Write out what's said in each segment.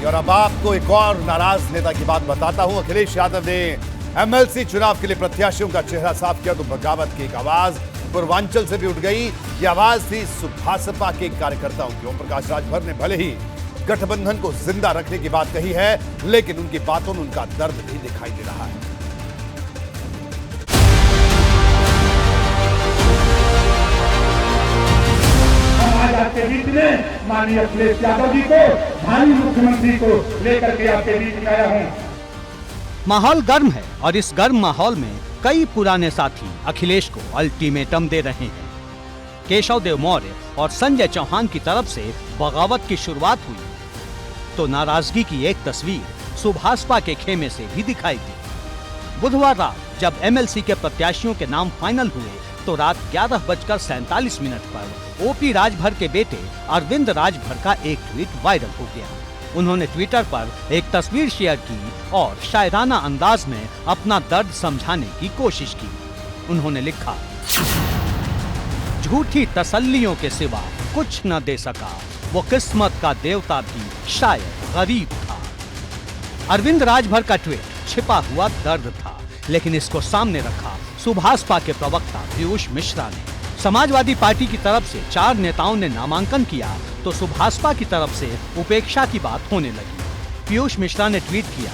और अब आपको एक और नाराज नेता की बात बताता हूं। अखिलेश यादव ने एमएलसी चुनाव के लिए प्रत्याशियों का चेहरा साफ किया तो बगावत की एक आवाज पूर्वांचल से भी उठ गई। यह आवाज थी सुभासपा के कार्यकर्ताओं की। ओम प्रकाश राजभर ने भले ही गठबंधन को जिंदा रखने की बात कही है, लेकिन उनकी बातों में उनका दर्द भी दिखाई दे रहा है। आपके बीच में माननीय अखिलेश यादव जी को, भावी मुख्यमंत्री को लेकर के आपके बीच आया हूं। माहौल गर्म है और इस गर्म माहौल में कई पुराने साथी अखिलेश को अल्टीमेटम दे रहे हैं। केशव देव मौर्य और संजय चौहान की तरफ से बगावत की शुरुआत हुई तो नाराजगी की एक तस्वीर सुभासपा के खेमे से भी दिखाई दी। बुधवार रात जब एमएलसी के प्रत्याशियों के नाम फाइनल हुए तो रात 11:47 पर ओपी राजभर के बेटे अरविंद राजभर का एक ट्वीट वायरल हो गया। उन्होंने ट्विटर पर एक तस्वीर शेयर की और शायराना अंदाज में अपना दर्द समझाने की कोशिश की। उन्होंने लिखा, झूठी तसल्लियों के सिवा कुछ न दे सका, वो किस्मत का देवता भी शायद गरीब था। अरविंद राजभर का ट्वीट छिपा हुआ दर्द था, लेकिन इसको सामने रखा सुभासपा के प्रवक्ता पीयूष मिश्रा ने। समाजवादी पार्टी की तरफ से 4 नेताओं ने नामांकन किया तो सुभासपा की तरफ से उपेक्षा की बात होने लगी। पीयूष मिश्रा ने ट्वीट किया,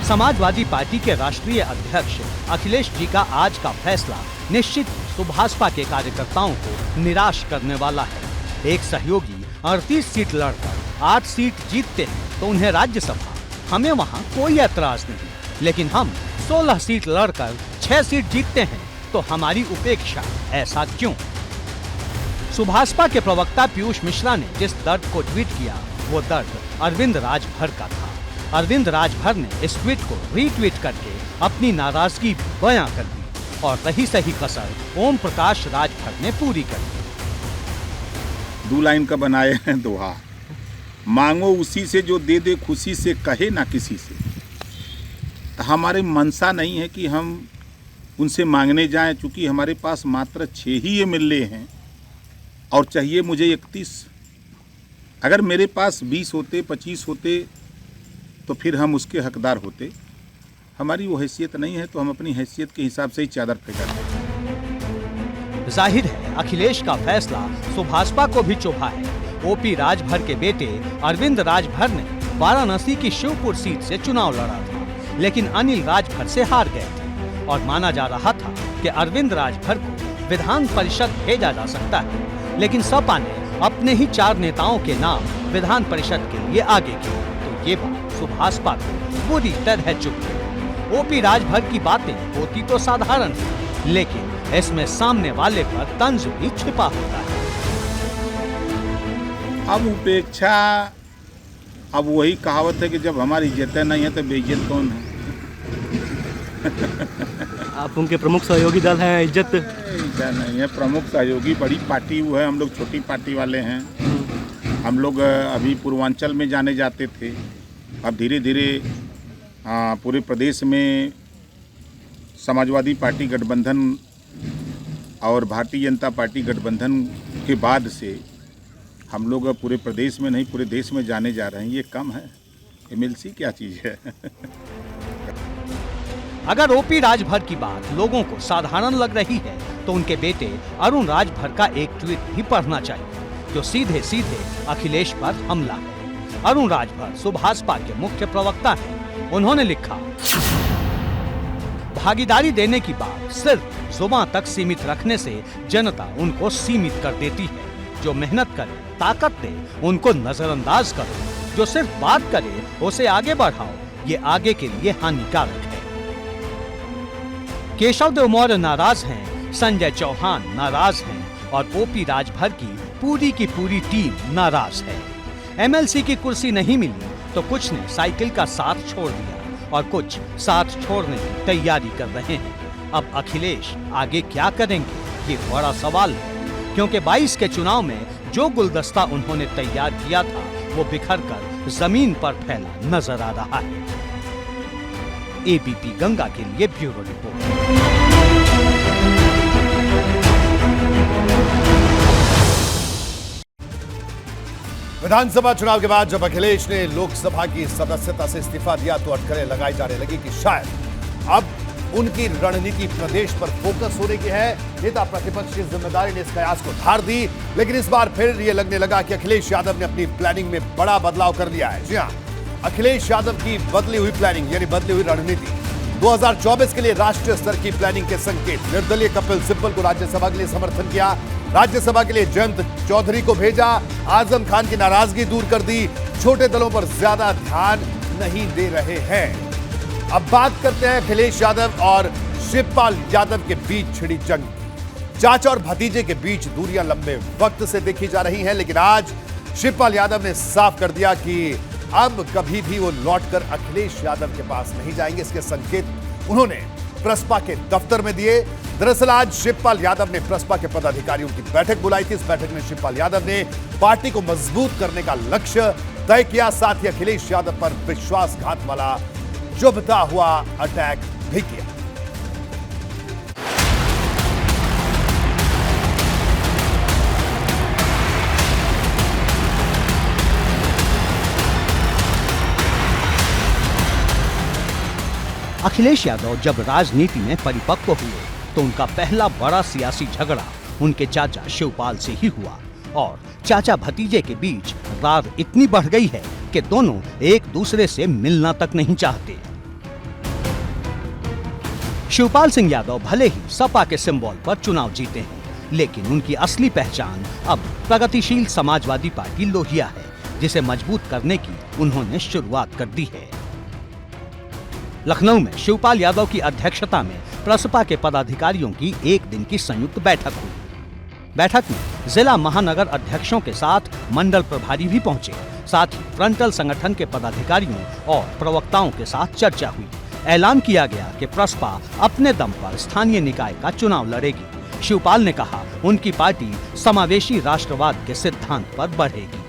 समाजवादी पार्टी के राष्ट्रीय अध्यक्ष अखिलेश जी का आज का फैसला निश्चित सुभासपा के कार्यकर्ताओं को निराश करने वाला है। एक सहयोगी 38 सीट लड़कर 8 सीट जीतते हैं तो उन्हें राज्यसभा, हमें वहाँ कोई ऐतराज नहीं, लेकिन हम 16 सीट लड़कर 6 सीट जीतते हैं तो हमारी उपेक्षा, ऐसा क्यों? सुभासपा के प्रवक्ता पीयूष मिश्रा ने जिस दर्द को ट्वीट किया वो दर्द अरविंद राजभर का था। अरविंद राजभर ने इस ट्वीट को रीट्वीट करके अपनी नाराजगी बयां कर दी और रही सही कसर ओम प्रकाश राजभर ने पूरी कर दी। 2 लाइन का बनाए हैं दोहा, मांगो उसी से जो दे दे खुशी से, कहे ना किसी से। हमारे मनसा नहीं है कि हम उनसे मांगने जाएं, चूंकि हमारे पास मात्र 6 ही एमएलए हैं और चाहिए मुझे 31। अगर मेरे पास 20 होते, 25 होते तो फिर हम उसके हकदार होते। हमारी वो हैसियत नहीं है तो हम अपनी हैसियत के हिसाब से ही चादर फैलाते। जाहिर है अखिलेश का फैसला सुभासपा को भी चुभा है। ओपी राजभर के बेटे अरविंद राजभर ने वाराणसी की शिवपुर सीट से चुनाव लड़ा था, लेकिन अनिल राजभर से हार गए थे और माना जा रहा था कि अरविंद राजभर को विधान परिषद भेजा जा सकता है, लेकिन सपा ने अपने ही 4 नेताओं के नाम विधान परिषद के लिए आगे किए तो ये बात सुभासपा को बुरी तरह चुभ गई। ओपी राजभर की बातें होती तो साधारण थी, लेकिन इसमें सामने वाले पर तंज भी छिपा होता है। अब उपेक्षा, अब वही कहावत है कि जब हमारी इज्जत नहीं है तो बेइज्जत कौन है। आप उनके प्रमुख सहयोगी दल हैं, इज्जत नहीं है। प्रमुख सहयोगी बड़ी पार्टी वो है, हम लोग छोटी पार्टी वाले हैं। हम लोग अभी पूर्वांचल में जाने जाते थे, अब धीरे धीरे पूरे प्रदेश में समाजवादी पार्टी गठबंधन और भारतीय जनता पार्टी गठबंधन के बाद से हम लोग पूरे प्रदेश में नहीं पूरे देश में जाने जा रहे हैं। ये कम है, एमएलसी क्या चीज़ है। अगर ओपी राजभर की बात लोगों को साधारण लग रही है तो उनके बेटे अरुण राजभर का एक ट्वीट भी पढ़ना चाहिए जो सीधे सीधे अखिलेश पर हमला है। अरुण राजभर सुभासपा के मुख्य प्रवक्ता हैं। उन्होंने लिखा, भागीदारी देने की बात सिर्फ जुबान तक सीमित रखने से जनता उनको सीमित कर देती है। जो मेहनत करे, ताकत दे, उनको नजरअंदाज करो। जो सिर्फ बात करे उसे आगे बढ़ाओ, ये आगे के लिए हानिकारक है। केशव देव मौर्य नाराज हैं, संजय चौहान नाराज हैं और ओपी राजभर की पूरी टीम नाराज है। एमएलसी की कुर्सी नहीं मिली तो कुछ ने साइकिल का साथ छोड़ दिया और कुछ साथ छोड़ने की तैयारी कर रहे हैं। अब अखिलेश आगे क्या करेंगे, ये बड़ा सवाल है, क्योंकि 22 के चुनाव में जो गुलदस्ता उन्होंने तैयार किया था वो बिखर कर जमीन पर फैला नजर आ रहा है। एबीपी गंगा के लिए ब्यूरो रिपोर्ट। विधानसभा चुनाव के बाद जब अखिलेश ने लोकसभा की सदस्यता से इस्तीफा दिया तो अटकलें लगाई जाने लगी कि शायद अब उनकी रणनीति प्रदेश पर फोकस होने की है। नेता प्रतिपक्ष की जिम्मेदारी ने इस कयास को धार दी, लेकिन इस बार फिर यह लगने लगा कि अखिलेश यादव ने अपनी प्लानिंग में बड़ा बदलाव कर लिया है। जी हां, अखिलेश यादव की बदली हुई प्लानिंग यानी बदली हुई रणनीति 2024 के लिए राष्ट्रीय स्तर की प्लानिंग के संकेत। निर्दलीय कपिल सिब्बल को राज्यसभा के लिए समर्थन किया, राज्यसभा के लिए जयंत चौधरी को भेजा, आजम खान की नाराजगी दूर कर दी, छोटे दलों पर ज्यादा ध्यान नहीं दे रहे हैं। अब बात करते हैं अखिलेश यादव और शिवपाल यादव के बीच छिड़ी जंग। चाचा और भतीजे के बीच दूरियां लंबे वक्त से देखी जा रही हैं, लेकिन आज शिवपाल यादव ने साफ कर दिया कि अब कभी भी वो लौटकर अखिलेश यादव के पास नहीं जाएंगे। इसके संकेत उन्होंने प्रसपा के दफ्तर में दिए। दरअसल आज शिवपाल यादव ने प्रसपा के पदाधिकारियों की बैठक बुलाई थी। इस बैठक में शिवपाल यादव ने पार्टी को मजबूत करने का लक्ष्य तय किया, साथ ही अखिलेश यादव पर विश्वासघात वाला चुभता हुआ अटैक भी किया। अखिलेश यादव जब राजनीति में परिपक्व हुए तो उनका पहला बड़ा सियासी झगड़ा उनके चाचा शिवपाल से ही हुआ और चाचा भतीजे के बीच रार इतनी बढ़ गई है कि दोनों एक दूसरे से मिलना तक नहीं चाहते। शिवपाल सिंह यादव भले ही सपा के सिंबल पर चुनाव जीते हैं, लेकिन उनकी असली पहचान अब प्रगतिशील समाजवादी पार्टी लोहिया है, जिसे मजबूत करने की उन्होंने शुरुआत कर दी है। लखनऊ में शिवपाल यादव की अध्यक्षता में प्रसपा के पदाधिकारियों की एक दिन की संयुक्त बैठक हुई। बैठक में जिला महानगर अध्यक्षों के साथ मंडल प्रभारी भी पहुंचे, साथ ही फ्रंटल संगठन के पदाधिकारियों और प्रवक्ताओं के साथ चर्चा हुई। ऐलान किया गया कि प्रसपा अपने दम पर स्थानीय निकाय का चुनाव लड़ेगी। शिवपाल ने कहा उनकी पार्टी समावेशी राष्ट्रवाद के सिद्धांत पर बढ़ेगी।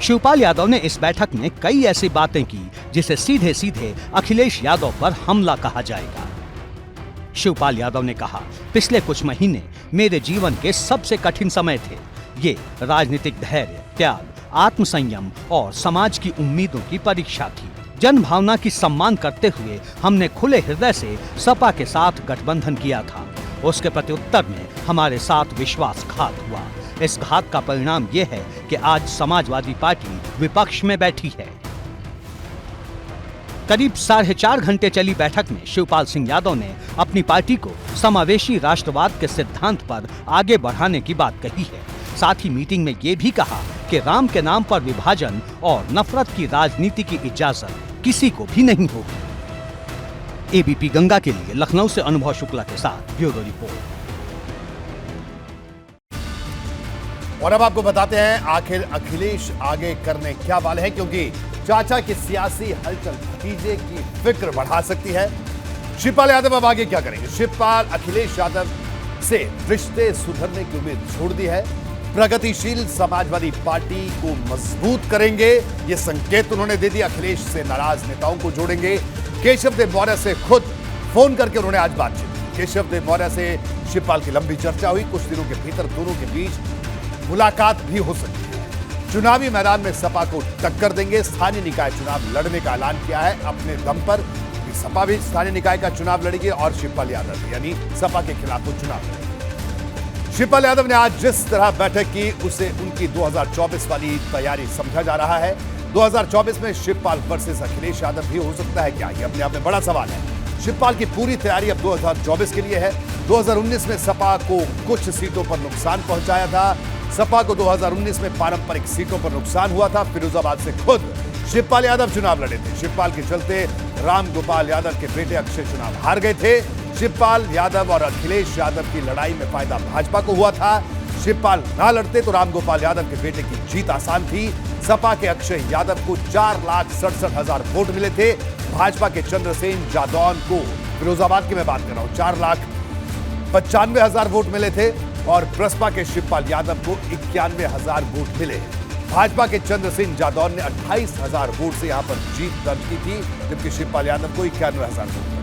शिवपाल यादव ने इस बैठक में कई ऐसी बातें की जिसे सीधे सीधे अखिलेश यादव पर हमला कहा जाएगा। शिवपाल यादव ने कहा, पिछले कुछ महीने मेरे जीवन के सबसे कठिन समय थे। ये राजनीतिक धैर्य, त्याग, आत्मसंयम और समाज की उम्मीदों की परीक्षा थी। जन भावना की सम्मान करते हुए हमने खुले हृदय से सपा के साथ गठबंधन किया था। उसके प्रत्युत्तर में हमारे साथ विश्वासघात हुआ। इस घात का परिणाम यह है कि आज समाजवादी पार्टी विपक्ष में बैठी है। करीब 4.5 घंटे चली बैठक में शिवपाल सिंह यादव ने अपनी पार्टी को समावेशी राष्ट्रवाद के सिद्धांत पर आगे बढ़ाने की बात कही है। साथ ही मीटिंग में ये भी कहा कि राम के नाम पर विभाजन और नफरत की राजनीति की इजाजत किसी को भी नहीं होगी। एबीपी गंगा के लिए लखनऊ से अनुभव शुक्ला के साथ ब्यूरो रिपोर्ट। और अब आपको बताते हैं आखिर अखिलेश आगे करने क्या वाले हैं, क्योंकि चाचा की सियासी हलचल भतीजे की फिक्र बढ़ा सकती है। शिवपाल यादव अब आगे क्या करेंगे? शिवपाल अखिलेश यादव से रिश्ते सुधरने की उम्मीद छोड़ दी है। प्रगतिशील समाजवादी पार्टी को मजबूत करेंगे, ये संकेत उन्होंने दे दिया। अखिलेश से नाराज नेताओं को जोड़ेंगे। केशव देव मौर्य से खुद फोन करके उन्होंने आज बातचीत की। केशव देव मौर्य से शिवपाल की लंबी चर्चा हुई। कुछ दिनों के भीतर दोनों के बीच मुलाकात भी हो सकती है। चुनावी मैदान में सपा को टक्कर देंगे। स्थानीय निकाय चुनाव लड़ने का ऐलान किया है अपने दम पर। सपा भी स्थानीय निकाय का चुनाव लड़ेगी और शिवपाल यादव यानी सपा के खिलाफ वो चुनाव लड़ेंगे। शिवपाल यादव ने आज जिस तरह बैठक की उसे उनकी 2024 वाली तैयारी समझा जा रहा है। 2024 में शिवपाल वर्सेस अखिलेश यादव भी हो सकता है क्या? ये अपने आप में बड़ा सवाल है। शिवपाल की पूरी तैयारी अब 2024 के लिए है। 2019 में सपा को कुछ सीटों पर नुकसान पहुंचाया था। सपा को 2019 में पारंपरिक सीटों पर नुकसान हुआ था। फिरोजाबाद से खुद शिवपाल यादव चुनाव लड़े थे। शिवपाल के चलते राम गोपाल यादव के बेटे अक्षय चुनाव हार गए थे। शिवपाल यादव और अखिलेश यादव की लड़ाई में फायदा भाजपा को हुआ था। शिवपाल ना लड़ते तो राम गोपाल यादव के बेटे की जीत आसान थी। सपा के अक्षय यादव को 4,67,000 वोट मिले थे। भाजपा के चंद्रसेन जादौन को, फिरोजाबाद की मैं बात कर रहा हूं, 4,95,000 वोट मिले थे और प्रसपा के शिवपाल यादव को 91,000 वोट मिले। भाजपा के चंद्रसेन जादौन ने 28,000 वोट से यहां पर जीत दर्ज की थी, जबकि शिवपाल यादव को 91,000 वोट मिले।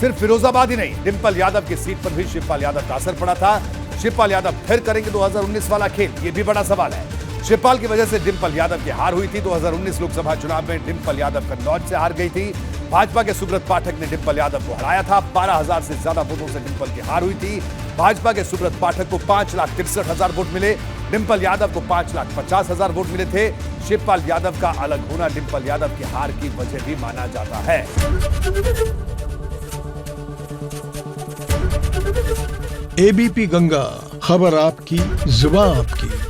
सिर्फ फिरोजाबाद ही नहीं, डिंपल यादव की सीट पर भी शिवपाल यादव का असर पड़ा था। शिवपाल यादव फिर करेंगे 2019 वाला खेल, ये भी बड़ा सवाल है। शिवपाल की वजह से डिंपल यादव की हार हुई थी। 2019 लोकसभा चुनाव में डिंपल यादव कन्नौज से हार गई थी। भाजपा के सुब्रत पाठक ने डिंपल यादव को हराया था। 12,000 से ज्यादा वोटों से डिंपल की हार हुई थी। भाजपा के सुब्रत पाठक को 5,63,000 वोट मिले। डिंपल यादव को 5,50,000 वोट मिले थे। शिवपाल यादव का अलग होना डिंपल यादव की हार की वजह भी माना जाता है। एबीपी गंगा, खबर आपकी, जुबान आपकी।